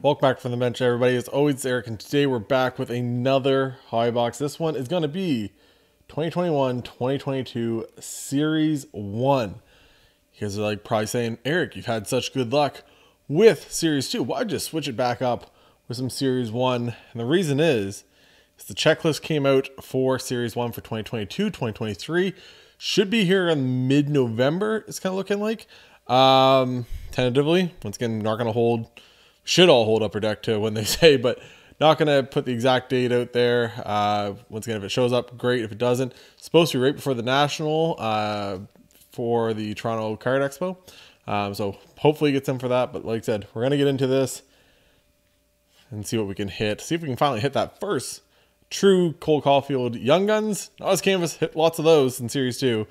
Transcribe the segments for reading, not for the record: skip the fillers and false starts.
Welcome back from the bench, everybody. As always, Eric, and today we're back with another hobby box. This one is going to be 2021-2022 Series 1. You guys are like probably saying, Eric, you've had such good luck with Series 2. Why just switch it back up with some Series 1? And the reason is the checklist came out for Series 1 for 2022-2023. Should be here in mid-November, it's kind of looking like. Tentatively, once again, not going to hold... Should all hold upper deck to when they say, but not going to put the exact date out there. Once again, if it shows up, great. If it doesn't, it's supposed to be right before the National for the Toronto Card Expo. So hopefully get some for that. But like I said, we're going to get into this and see what we can hit. See if we can finally hit that first true Cole Caulfield Young Guns. Not his canvas, hit lots of those in Series 2.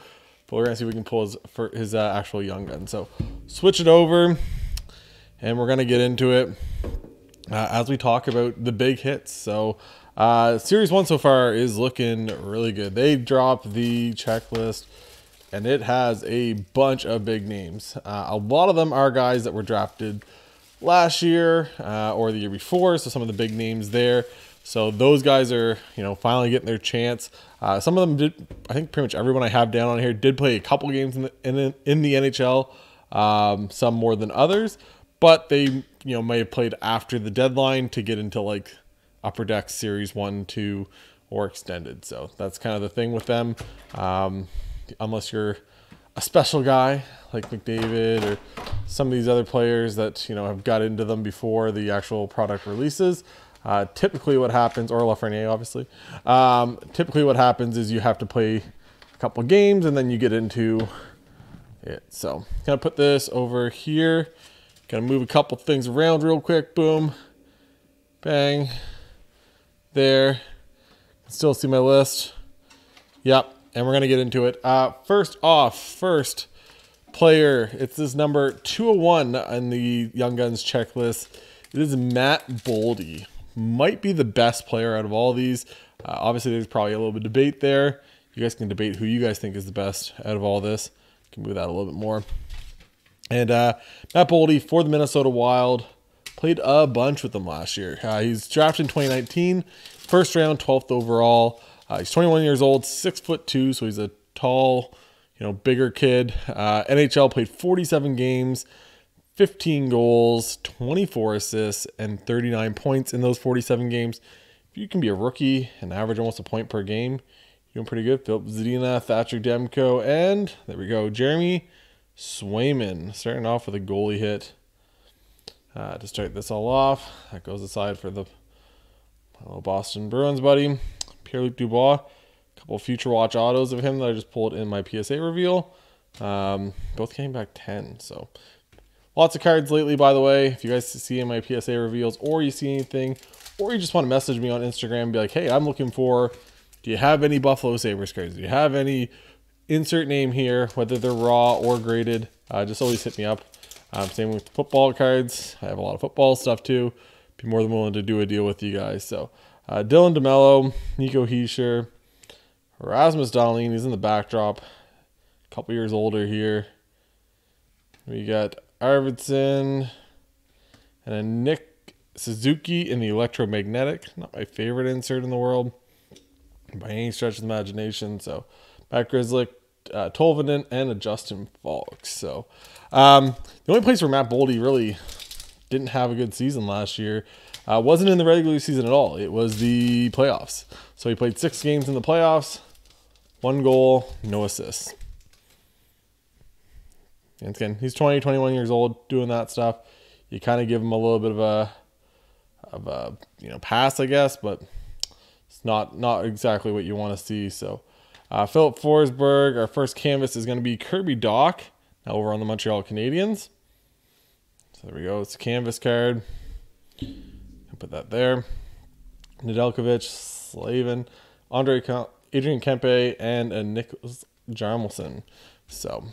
But we're going to see if we can pull his actual Young Gun. So switch it over. And we're going to get into it as we talk about the big hits. So Series 1 so far is looking really good. They dropped the checklist, and it has a bunch of big names. A lot of them are guys that were drafted last year or the year before, so some of the big names there. So those guys are, finally getting their chance. Some of them did, I think pretty much everyone I have down on here did play a couple games in the NHL, some more than others. But they, may have played after the deadline to get into like Upper Deck Series 1, 2, or Extended. So that's kind of the thing with them. Unless you're a special guy like McDavid or some of these other players that, have got into them before the actual product releases. Typically what happens, or Lafreniere obviously, typically what happens is you have to play a couple games and then you get into it. So gonna put this over here. Gonna move a couple things around real quick. Boom. Bang. There. Still see my list. Yep. And we're gonna get into it. First player. It's this number 201 on the Young Guns checklist. It is Matt Boldy. Might be the best player out of all these. Obviously, there's probably a little bit of debate there. You guys can debate who you guys think is the best out of all this. Can move that a little bit more. And Matt Boldy for the Minnesota Wild, played a bunch with them last year. He's drafted in 2019, first round, 12th overall. He's 21 years old, 6'2", so he's a tall, bigger kid. NHL, played 47 games, 15 goals, 24 assists, and 39 points in those 47 games. If you can be a rookie and average almost a point per game, you're doing pretty good. Philip Zadina, Thatcher Demko, and there we go, Jeremy Swayman, starting off with a goalie hit to start this all off. That goes aside for the little Boston Bruins buddy, Pierre-Luc Dubois. A couple of Future Watch autos of him that I just pulled in my PSA reveal. Both came back 10, so lots of cards lately, by the way. If you guys see in my PSA reveals, or you see anything, or you just want to message me on Instagram and be like, hey, I'm looking for, do you have any Buffalo Sabres cards? Do you have any insert name here, whether they're raw or graded? Just always hit me up. Same with the football cards. I have a lot of football stuff too. Be more than willing to do a deal with you guys. So Dylan DeMello, Nico Hischier, Rasmus Dahlin, he's in the backdrop, a couple years older here. We got Arvidsson and a Nick Suzuki in the electromagnetic. Not my favorite insert in the world by any stretch of the imagination. So Matt Grzelcyk, Tolvanen, and a Justin Falks. So the only place where Matt Boldy really didn't have a good season last year wasn't in the regular season at all. It was the playoffs. So he played 6 games in the playoffs, 1 goal, no assists. And again, he's 20, 21 years old, doing that stuff. You kind of give him a little bit of a pass, I guess, but it's not exactly what you want to see. So Philip Forsberg, our first canvas is going to be Kirby Dach, now over on the Montreal Canadiens. So there we go. It's a canvas card. I'll put that there. Nedeljkovic, Slavin, Adrian Kempe, and a Nicholas Jarmelson. So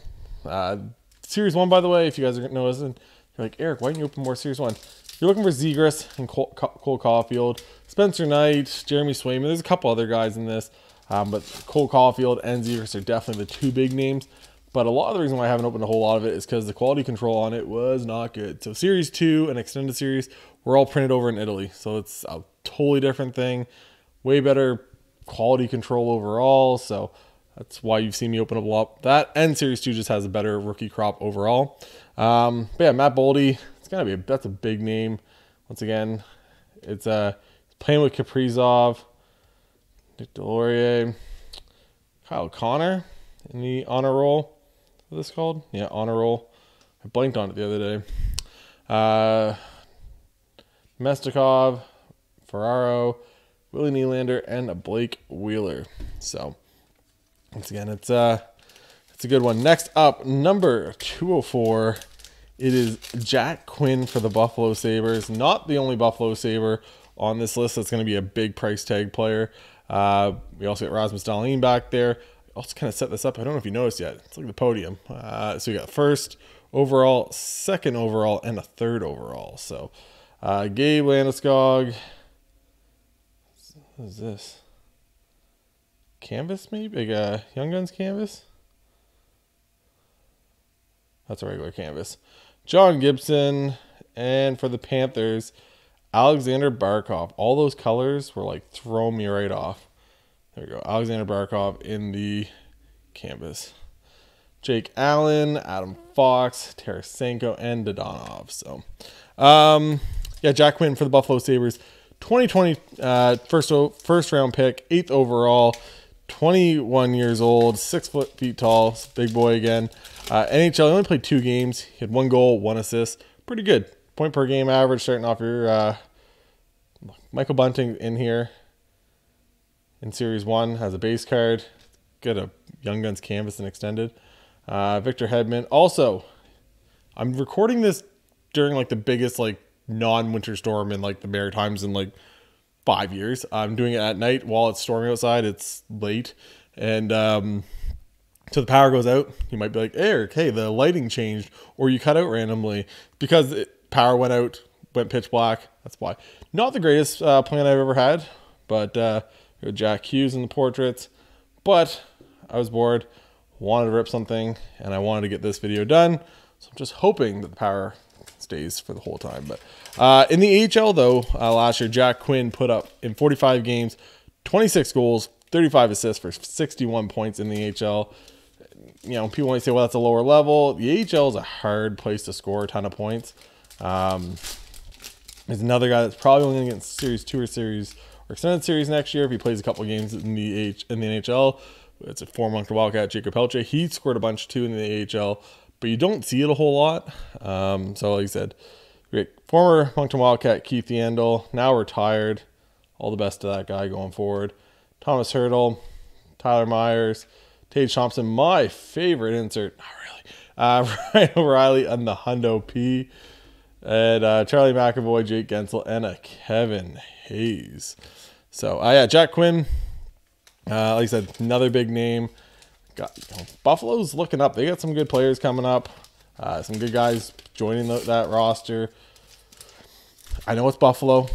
Series 1, by the way, if you guys are noticing, you're like, Eric, why didn't you open more Series 1? You're looking for Zegras and Cole Caulfield, Spencer Knight, Jeremy Swayman. There's a couple other guys in this. But Cole Caulfield and Zegras are definitely the 2 big names. But a lot of the reason why I haven't opened a whole lot of it is because the quality control on it was not good. So Series 2 and Extended Series were all printed over in Italy. So it's a totally different thing. Way better quality control overall. So that's why you've seen me open up a lot. That and Series 2 just has a better rookie crop overall. But yeah, Matt Boldy, that's a big name. Once again, it's playing with Kaprizov, Nick Delorier, Kyle Connor in the honor roll. What is this called? Yeah, honor roll. I blanked on it the other day. Mestikov, Ferraro, Willie Nylander, and a Blake Wheeler. So once again, it's a good one. Next up, number 204. It is Jack Quinn for the Buffalo Sabres. Not the only Buffalo Sabre on this list that's going to be a big price tag player. We also got Rasmus Dahlin back there. I also kind of set this up. I don't know if you noticed yet. It's like the podium. So we got first overall, second overall, and a third overall. So Gabe Landeskog. What is this? Canvas maybe? Like Young Guns canvas? That's a regular canvas. John Gibson. And for the Panthers, Alexander Barkov. All those colors were like throwing me right off. There we go. Alexander Barkov in the canvas. Jake Allen, Adam Fox, Tarasenko, and Dodonov. So, yeah, Jack Quinn for the Buffalo Sabres. 2020 first round pick, 8th overall, 21 years old, 6 feet tall, big boy again. NHL, he only played 2 games. He had 1 goal, 1 assist. Pretty good. Point per game average, starting off your Michael Bunting in here in Series 1 has a base card. Get a Young Guns canvas and extended. Victor Hedman. Also, I'm recording this during like the biggest like non-winter storm in like the Maritimes in like 5 years. I'm doing it at night while it's storming outside. It's late. And so the power goes out. You might be like, Eric, hey, the lighting changed, or you cut out randomly because power went out, went pitch black. That's why. Not the greatest plan I've ever had, but Jack Hughes in the portraits. But I was bored, wanted to rip something, and I wanted to get this video done. So I'm just hoping that the power stays for the whole time. But in the AHL, though, last year, Jack Quinn put up in 45 games, 26 goals, 35 assists for 61 points in the AHL. You know, people might say, well, that's a lower level. The AHL is a hard place to score a ton of points. There's another guy that's probably only going to get Series 2 or extended series next year if he plays a couple of games in the NHL. It's a former Moncton Wildcat, Jacob Pelche. He scored a bunch too in the AHL, but you don't see it a whole lot. So like I said, former Moncton Wildcat Keith Yandel, now retired. All the best to that guy going forward. Thomas Hurdle, Tyler Myers, Tage Thompson, my favorite insert. Not really. Ryan O'Reilly and the Hundo P. And Charlie McAvoy, Jake Gensel, and a Kevin Hayes. So, yeah, Jack Quinn, like I said, another big name. Buffalo's looking up. They got some good players coming up. Some good guys joining that roster. I know it's Buffalo.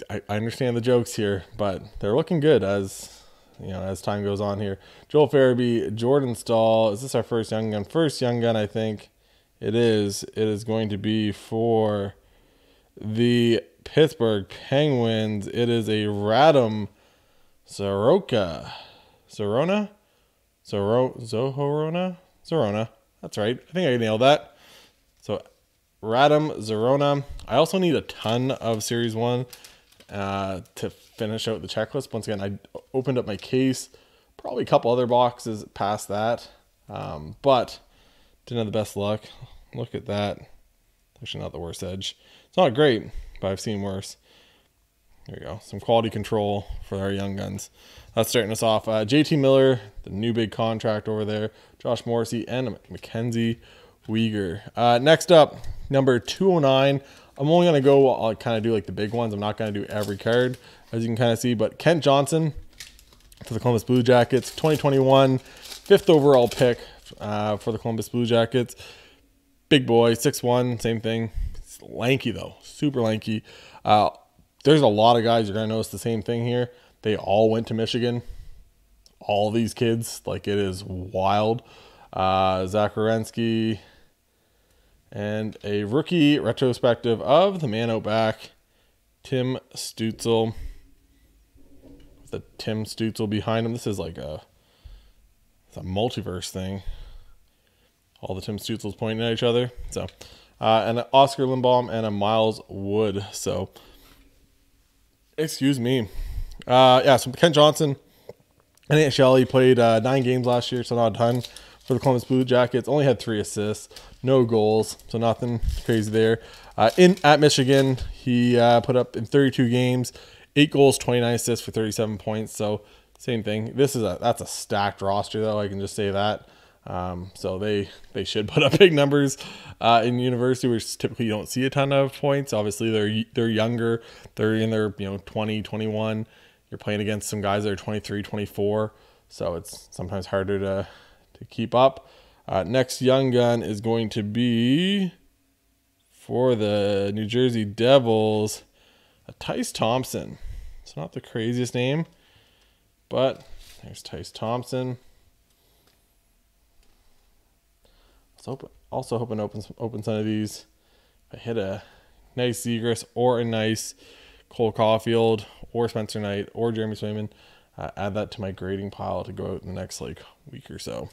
I understand the jokes here, but they're looking good as time goes on here. Joel Farabee, Jordan Stahl. Is this our first Young Gun? First Young Gun, I think. It is. It is going to be for the Pittsburgh Penguins. It is a Radim Zorona. That's right. I think I nailed that. So Radim Zorona. I also need a ton of Series 1 to finish out the checklist. Once again, I opened up my case. Probably a couple other boxes past that. But didn't have the best luck. Look at that. Actually, not the worst edge. It's not great, but I've seen worse. There you go. Some quality control for our Young Guns. That's starting us off. JT Miller, the new big contract over there. Josh Morrissey and Mackenzie Weegar. Next up, number 209. I'm only going to go, I'll kind of do like the big ones. I'm not going to do every card, as you can kind of see. But Kent Johnson for the Columbus Blue Jackets. 2021, 5th overall pick for the Columbus Blue Jackets. Big boy, 6'1", same thing. It's lanky, though. Super lanky. There's a lot of guys you're going to notice the same thing here. They all went to Michigan. All these kids. Like, it is wild. Zach Werenski. And a rookie retrospective of the man out back, Tim Stützle. The Tim Stützle behind him. This is like it's a multiverse thing. All the Tim Stützles pointing at each other. So, and an Oscar Lindbaum and a Miles Wood. So, excuse me. Yeah, so Kent Johnson, NHL, he played 9 games last year, so not a ton for the Columbus Blue Jackets. Only had 3 assists, no goals, so nothing crazy there. At Michigan, he put up in 32 games, 8 goals, 29 assists for 37 points. So same thing. That's a stacked roster, though. I can just say that. So they should put up big numbers in university, which typically you don't see a ton of points. Obviously, they're younger. They're in their 20, 21. You're playing against some guys that are 23, 24. So it's sometimes harder to keep up. Next young gun is going to be for the New Jersey Devils, Tyce Thompson. It's not the craziest name, but there's Tyce Thompson. Also hoping to open some of these. If I hit a nice Zegras or a nice Cole Caulfield or Spencer Knight or Jeremy Swayman, add that to my grading pile to go out in the next week or so.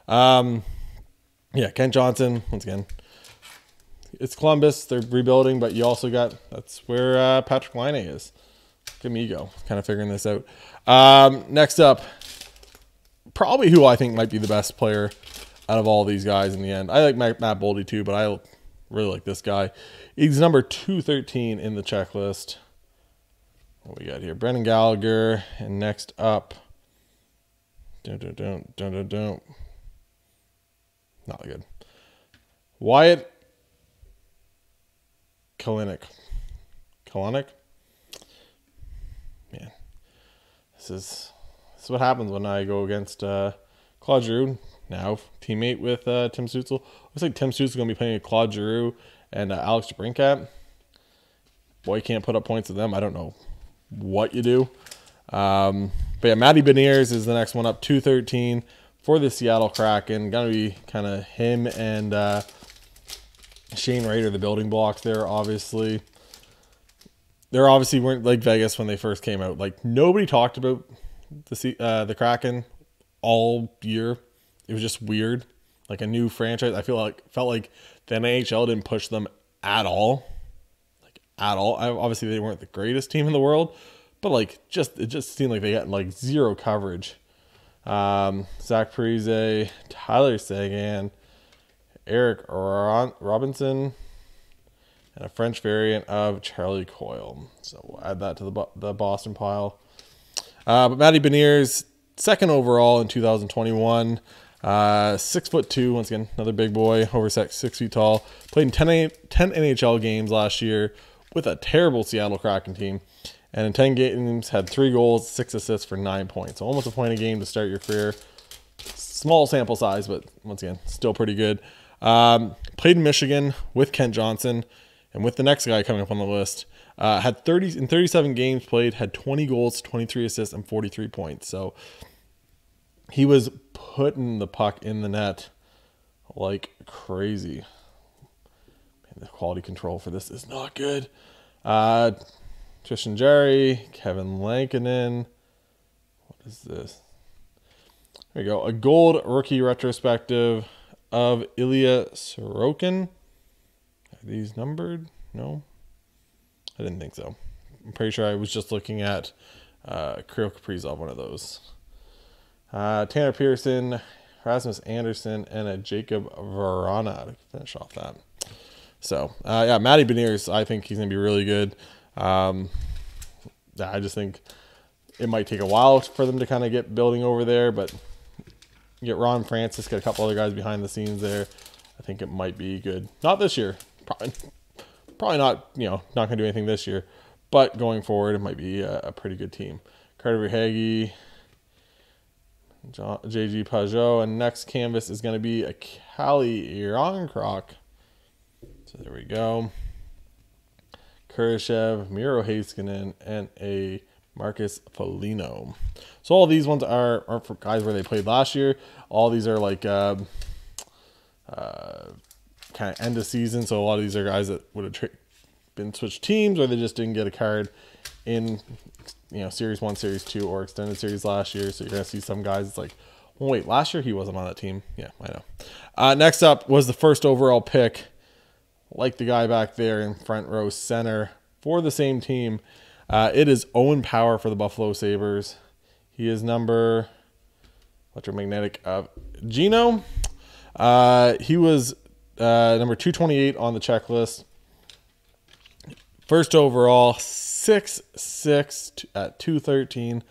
Yeah, Kent Johnson, once again, it's Columbus. They're rebuilding, but you also that's where Patrick Laine is. Look at me go, kind of figuring this out. Next up, probably who I think might be the best player out of all these guys in the end. I like Matt Boldy too, but I really like this guy. He's number 213 in the checklist. What we got here? Brendan Gallagher. And next up, not good. Wyatt Kalinick. Man, this is what happens when I go against Claude Giroux. Now, teammate with Tim Stützle. Looks like Tim Stützle is going to be playing with Claude Giroux and Alex DeBrincat. Boy, you can't put up points with them. I don't know what you do. But yeah, Matty Beniers is the next one up, 213 for the Seattle Kraken. Going to be kind of him and Shane Wright are the building blocks there, obviously. They're obviously weren't like Vegas when they first came out. Like, nobody talked about the Kraken all year. It was just weird, like a new franchise. Felt like the NHL didn't push them at all, Obviously, they weren't the greatest team in the world, but it just seemed like they got zero coverage. Zach Parise, Tyler Seguin, Eric Robinson, and a French variant of Charlie Coyle. So we'll add that to the Boston pile. But Matty Beniers, 2nd overall in 2021. 6'2", once again, another big boy, over 6 feet tall. Played in 10 NHL games last year with a terrible Seattle Kraken team. And in 10 games, had 3 goals, 6 assists for 9 points. So almost a point a game to start your career. Small sample size, but once again, still pretty good. Played in Michigan with Kent Johnson. And with the next guy coming up on the list, had 37 games played, had 20 goals, 23 assists, and 43 points. So he was putting the puck in the net like crazy. Man, the quality control for this is not good. Tristan Jarry, Kevin Lankinen. What is this? There we go. A gold rookie retrospective of Ilya Sorokin. Are these numbered? No, I didn't think so. I'm pretty sure I was just looking at Kirill Kaprizov, one of those. Tanner Pearson, Rasmus Anderson, and a Jacob Verana to finish off that. So, yeah, Matty Beniers, I think he's going to be really good. I just think it might take a while for them to kind of get building over there, but you get Ron Francis, get a couple other guys behind the scenes there. I think it might be good. Not this year. Probably not, not going to do anything this year, but going forward, it might be a pretty good team. Carter Verhaeghe, JG Pajot, and next canvas is going to be a Cali Ironcroc. So there we go. Kurashev, Miro Heiskanen, and a Marcus Foligno. So all these ones are for guys where they played last year. All these are kind of end of season. So a lot of these are guys that would have been switched teams, or they just didn't get a card in, you know, Series 1, Series 2, or Extended Series last year. So you're going to see some guys, it's like, well, wait, last year he wasn't on that team. Yeah, I know. Next up was the first overall pick, like the guy back there in front row center for the same team. It is Owen Power for the Buffalo Sabres. He is number electromagnetic of Gino. He was number 228 on the checklist. First overall, 6'6" at 213.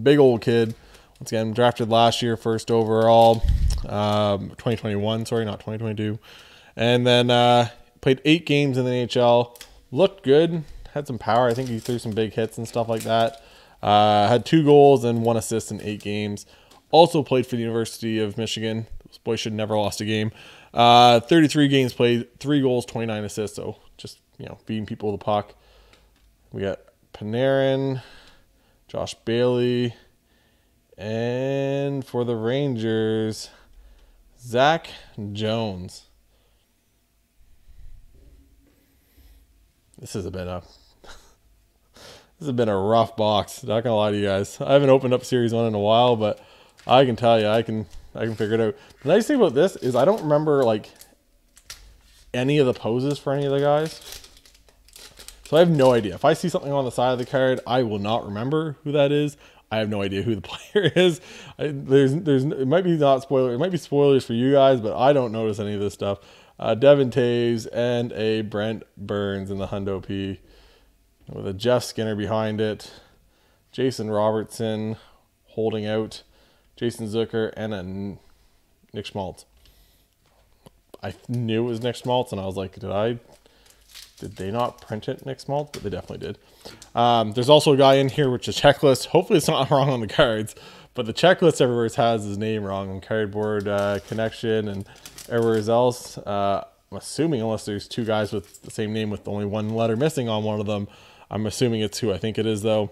Big old kid. Once again, drafted last year, first overall. 2021, sorry, not 2022. And then played 8 games in the NHL. Looked good. Had some power. I think he threw some big hits and stuff like that. Had 2 goals and 1 assist in 8 games. Also played for the University of Michigan. This boy should never lost a game. 33 games played, 3 goals, 29 assists. So just, you know, beating people with the puck. We got Panarin, Josh Bailey, and for the Rangers, Zach Jones. This has been a rough box. Not gonna lie to you guys. I haven't opened up Series 1 in a while, but I can tell you, I can figure it out. The nice thing about this is I don't remember like any of the poses for any of the guys. So I have no idea. If I see something on the side of the card, I will not remember who that is. I have no idea who the player is. It might be not spoiler. It might be spoilers for you guys, but I don't notice any of this stuff. Devin Taves and a Brent Burns in the Hundo P with a Jeff Skinner behind it. Jason Robertson holding out. Jason Zucker and a Nick Schmaltz. I knew it was Nick Schmaltz, and I was like, did they not print it Nick Schmaltz? But they definitely did. There's also a guy in here which is a checklist. Hopefully it's not wrong on the cards, but the checklist everywhere has his name wrong on Cardboard Connection and everywhere else. I'm assuming, unless there's 2 guys with the same name with only 1 letter missing on one of them, I'm assuming it's who I think it is, though.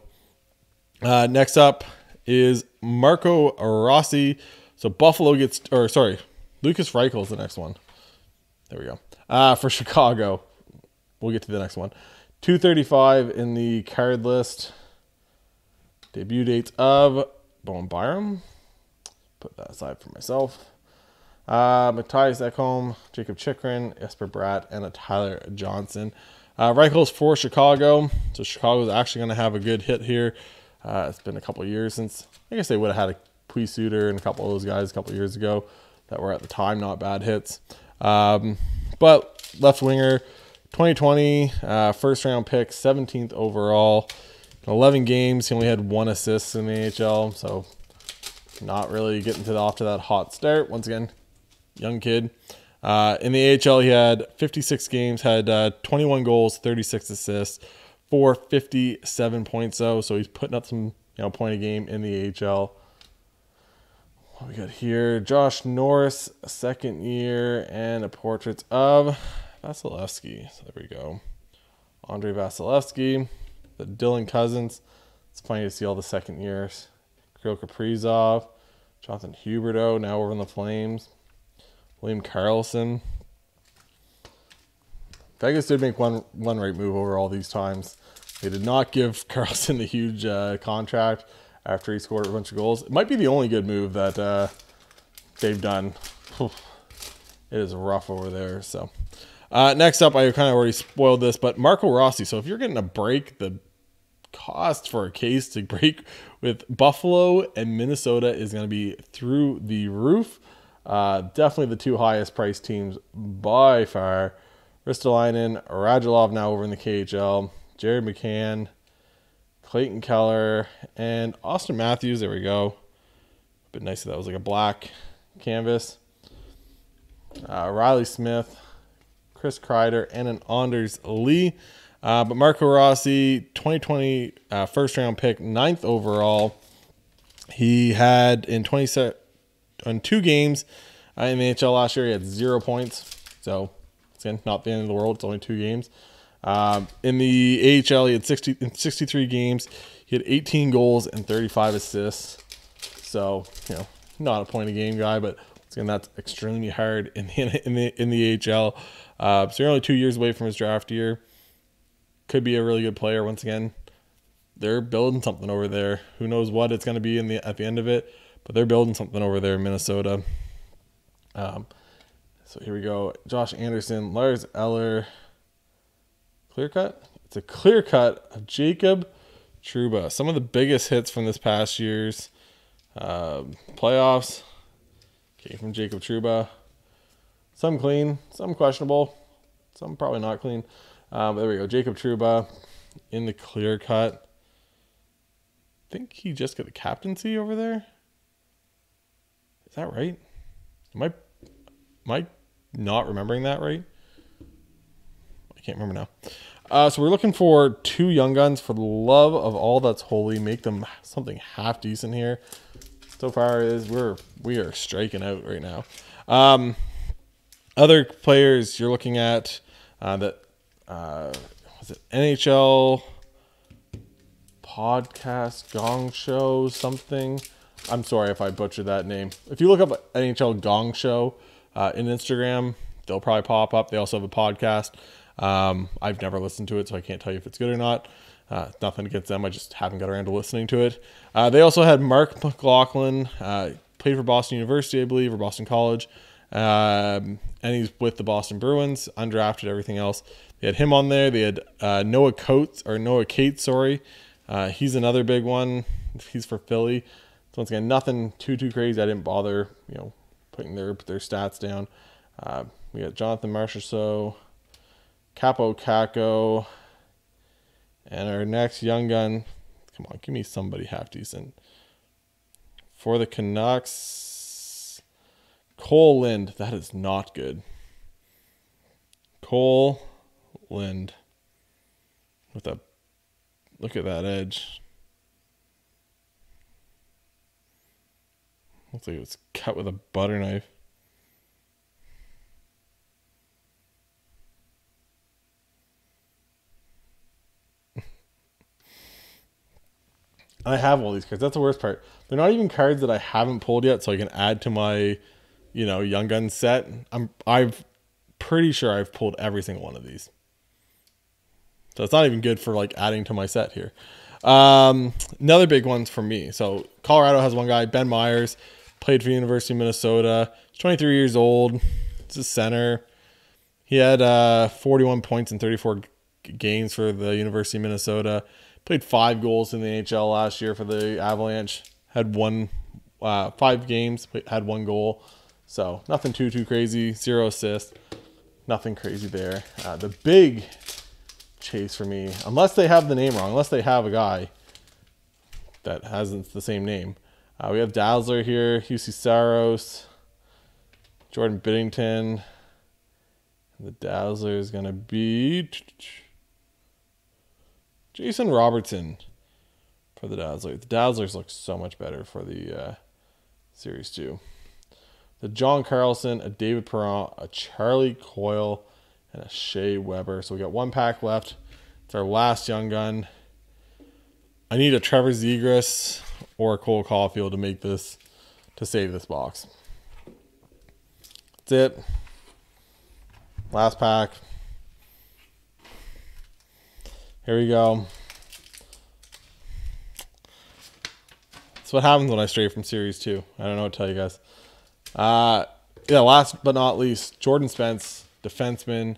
Next up is Marco Rossi. So Buffalo gets, or sorry, Lucas Rychel is the next one. There we go. For Chicago. We'll get to the next one. 235 in the card list. Debut dates of Bowen Byram. Put that aside for myself. Matthias Ekholm, Jacob Chikrin, Jesper Bratt, and a Tyler Johnson. Reichel's for Chicago. So Chicago's actually going to have a good hit here. It's been a couple of years since, I guess they would have had a Puisuter and a couple of those guys a couple of years ago that were at the time not bad hits. But left winger, 2020, first round pick, 17th overall. 11 games, he only had 1 assist in the AHL, so not really getting off to that hot start. Once again, young kid. In the AHL, he had 56 games, had 21 goals, 36 assists, 457 points though, so he's putting up some, point a game in the AHL. What we got here? Josh Norris, 2nd year, and a portrait of Vasilevsky. So there we go. Andre Vasilevsky, the Dylan Cousins. It's funny to see all the 2nd years. Kirill Kaprizov, Jonathan Huberdeau, now over in the Flames. William Karlsson. Vegas did make one right move over all these times. They did not give Karlsson the huge contract after he scored a bunch of goals. It might be the only good move that they've done. It is rough over there. So next up, I kind of already spoiled this, but Marco Rossi. So if you're getting a break, the cost for a case to break with Buffalo and Minnesota is going to be through the roof. Definitely the 2 highest priced teams by far. Ristolainen, Radulov now over in the KHL, Jared McCann, Clayton Keller, and Austin Matthews. There we go. Bit nice if that was like a black canvas. Riley Smith, Chris Kreider, and an Anders Lee. But Marco Rossi, 2020 first round pick, 9th overall. He had in 2 games in the NHL last year, he had 0 points. So, again, not the end of the world. It's only 2 games. In the AHL, he had 63 games. He had 18 goals and 35 assists. So, not a point a game guy, but again, that's extremely hard in the AHL. So you're only 2 years away from his draft year. could be a really good player. Once again, they're building something over there. Who knows what it's going to be at the end of it, but they're building something over there in Minnesota. So here we go. Josh Anderson, Lars Eller. Clear cut? It's a clear cut of Jacob Trouba. Some of the biggest hits from this past year's playoffs came from Jacob Trouba. Some clean, some questionable, some probably not clean. But there we go. Jacob Trouba in the clear cut. I think he just got the captaincy over there. Is that right? Am I not remembering that right? I can't remember now. So we're looking for 2 young guns. For the love of all that's holy, make them something half decent here. So far we are striking out right now. Other players you're looking at was it NHL podcast Gong Show something? I'm sorry if I butchered that name. If you look up NHL Gong Show in Instagram, they'll probably pop up. They also have a podcast. I've never listened to it, so I can't tell you if it's good or not. Nothing against them. I just haven't got around to listening to it. They also had Mark McLaughlin, played for Boston University, I believe, or Boston College. And he's with the Boston Bruins, undrafted, everything else. They had him on there. They had Noah Cates, sorry. He's another big one. He's for Philly. So once again, nothing too crazy. I didn't bother, putting their stats down. We got Jonathan Marchessault, Capo Caco, and our next young gun. Come on, give me somebody half decent. For the Canucks, Cole Lind. That is not good. Cole Lind. Look at that edge. Looks like it was cut with a butter knife. I have all these cards. That's the worst part. They're not even cards that I haven't pulled yet, so I can add to my, young gun set. I'm pretty sure I've pulled every single one of these. So it's not even good for adding to my set here. Another big one for me. So Colorado has one guy, Ben Myers, played for the University of Minnesota. He's 23 years old. He's a center. He had 41 points in 34 games for the University of Minnesota. Played 5 goals in the NHL last year for the Avalanche. Had 5 games, had 1 goal. So nothing too crazy. 0 assists. Nothing crazy there. The big chase for me, unless they have the name wrong, unless they have a guy that hasn't the same name. We have Dazzler here, Husey Saros, Jordan Biddington. The Dazzler is going to be Jason Robertson for the Dazzler. The Dazzlers look so much better for the Series 2. The John Carlson, a David Perron, a Charlie Coyle, and a Shea Weber. So we got 1 pack left. It's our last young gun. I need a Trevor Zegras or a Cole Caulfield to save this box. That's it. Last pack. Here we go. That's what happens when I stray from Series 2. I don't know what to tell you guys. Last but not least, Jordan Spence, defenseman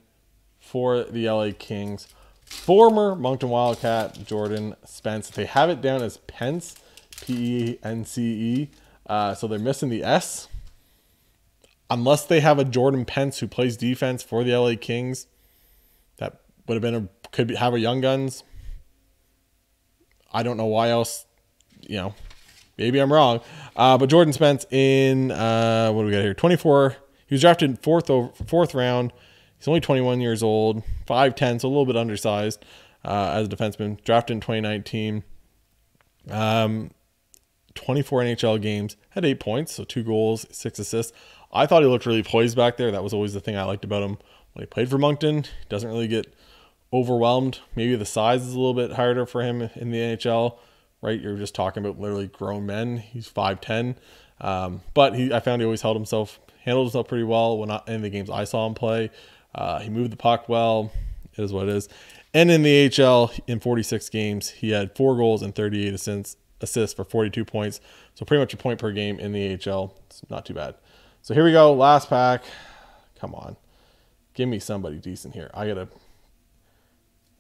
for the LA Kings. Former Moncton Wildcat, Jordan Spence. They have it down as Pence, P-E-N-C-E. So they're missing the S. Unless they have a Jordan Pence who plays defense for the LA Kings, that would have been have a young guns. I don't know why else, maybe I'm wrong. But Jordan Spence in, what do we got here? 24. He was drafted fourth round. He's only 21 years old, 5'10", so a little bit undersized as a defenseman. Drafted in 2019. 24 NHL games, had 8 points, so 2 goals, 6 assists. I thought he looked really poised back there. That was always the thing I liked about him when he played for Moncton. He doesn't really get overwhelmed. Maybe the size is a little bit harder for him in the NHL, right? You're just talking about literally grown men. He's 5'10", but I found he always handled himself pretty well in the games I saw him play. He moved the puck well. It is what it is. And in the AHL, in 46 games, he had 4 goals and 38 assists for 42 points. So pretty much a point per game in the AHL. It's not too bad. So here we go. Last pack. Come on. Give me somebody decent here.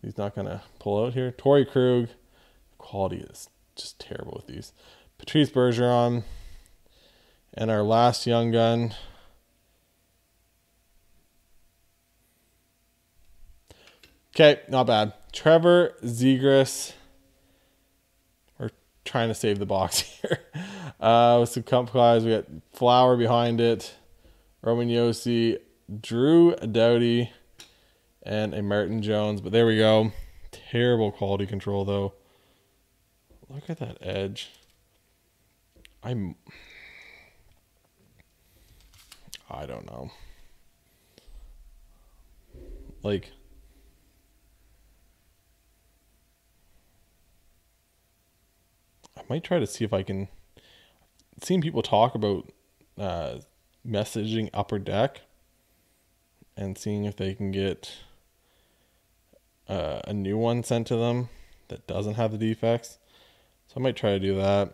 He's not going to pull out here. Torrey Krug. Quality is just terrible with these. Patrice Bergeron. And our last young gun. Okay, not bad. Trevor Zegras. We're trying to save the box here. With some comp guys, we got Flower behind it. Roman Josi, Drew Doughty, and a Martin Jones. But there we go. Terrible quality control, though. Look at that edge. I don't know. Like, I might try to see if I can. I've seen people talk about messaging Upper Deck and seeing if they can get a new one sent to them that doesn't have the defects. So I might try to do that.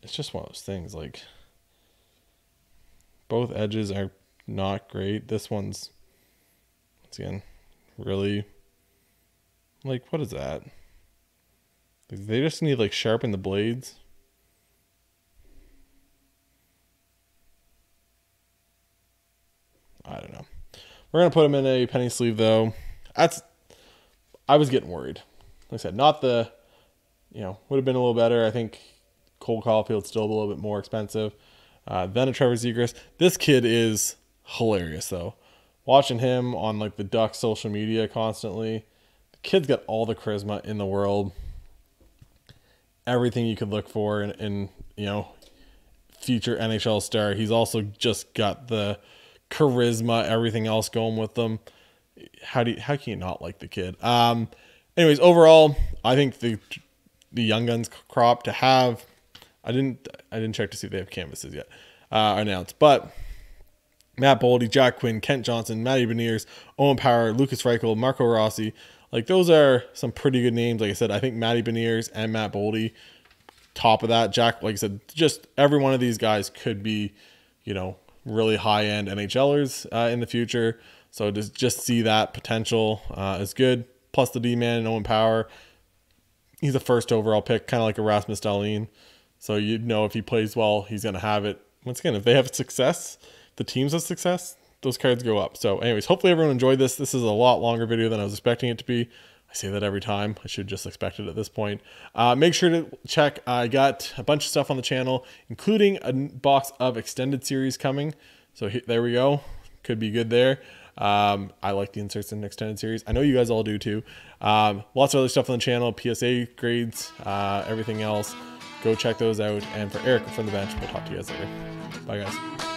It's just one of those things. Like, both edges are not great. This one's, once again, really, like, what is that? They just need, like, sharpen the blades. I don't know. We're going to put them in a penny sleeve, though. I was getting worried. Like I said, not the, would have been a little better. I think Cole Caulfield's still a little bit more expensive than a Trevor Zegras. This kid is hilarious, though. Watching him on, like, the Ducks social media constantly. The kid's got all the charisma in the world. Everything you could look for in future NHL star. He's also just got the charisma, everything else going with them. How can you not like the kid? Anyways, overall, I think the Young Guns crop to have, I didn't check to see if they have canvases yet announced, but Matt Boldy, Jack Quinn, Kent Johnson, Matty Beniers, Owen Power, Lucas Rychel, Marco Rossi. Like, those are some pretty good names. Like I said, I think Matty Beniers and Matt Boldy, top of that. Jack, like I said, just every one of these guys could be, really high-end NHLers in the future. So just see that potential is good. Plus the D-man and Owen Power. He's a first overall pick, kind of like a Rasmus Dahlin. So if he plays well, he's going to have it. Once again, if they have success, the teams have success, those cards go up. So anyways, hopefully everyone enjoyed this. This is a lot longer video than I was expecting it to be. I say that every time. I should just expect it at this point. Make sure to check. I got a bunch of stuff on the channel, including a box of extended series coming. So there we go. Could be good there. I like the inserts in extended series. I know you guys all do too. Lots of other stuff on the channel, PSA grades, everything else. Go check those out. And for Eric from the bench, we'll talk to you guys later. Bye, guys.